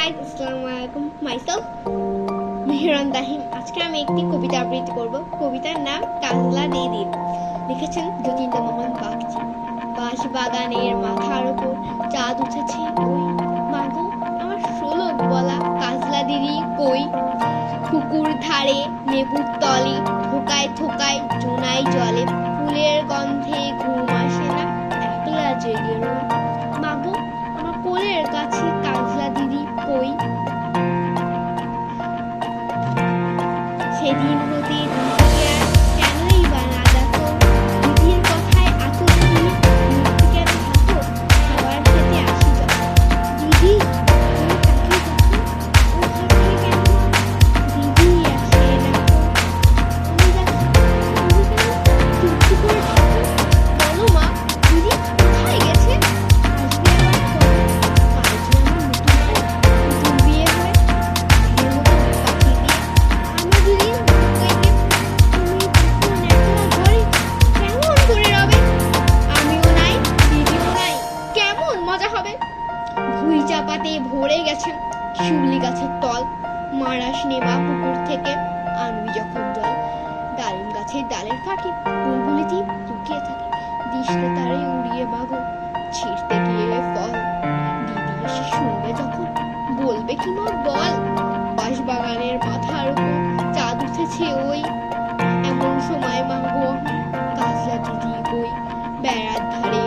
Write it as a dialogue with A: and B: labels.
A: Guys, আসসালামু আলাইকুম। Myself Mehran Tahim. আজকে আমি একটি কবিতা আবৃত্তি করব। কবিতার নাম কাজলা দিদি। লিখেছেন যতীন্দ্র মোহন বাগচি। বাঁশ বাগানের মাথার উপর চাঁদ উঠেছে ওই, মাগো আমার শোলক বলা কাজলা দিদি কই। পুকুর ধারে লেবুর তলে থোকায় থোকায় জোনাই জলে, ফুলের গন্ধে ঘুম আসে না, একলা জেগে রই। মাগো আমার কোলের কাছে কাজলা দিদি কই। সেদিন হতে দিদিকে আর কেনই বা না ডাকো, দিদির কথায় আতুর দিদি দূর থেকে থাকো, খাবার খেতে আসি যখন। দিদি তুমি তাকে দেখো, ও থাকে কেন, দিদি আসে দেখো। তুমি দেখো, তুমি কেন চুপটি করে থাকো, বলো মা দিদি কোথায় গেছে, আসবে আবার কবে। কাল যে আমার নতুন বউ, নতুন বিয়ে হয়, আগের মতো পাঠিয়ে দিয়ে আমি দুদিন কইকে তুমি তখন একলা ঘরে কেমন করে রবে। আমিও নাই, দিদিও নাই, কেমন মজা হবে। ভুই চাপাতে ভরে গেছে শিউলি গাছের তল, মারাস নেবা পুকুর থেকে আনবি যখন জল। ডালিম গাছের ডালের ফাঁকে বুলবুলিটি লুকিয়ে থাকে, দিশলে তারে উড়িয়ে মাগো ছিঁড়তে গিয়ে ফল। দিদি এসে শুনবে যখন বলবে কি মা বল, বাঁশ বাগানের মাথার উপর চাঁদ উঠেছে ওই, এমন সময় মাগো আমার কাজলা দিদি কই। বেড়ার ধারে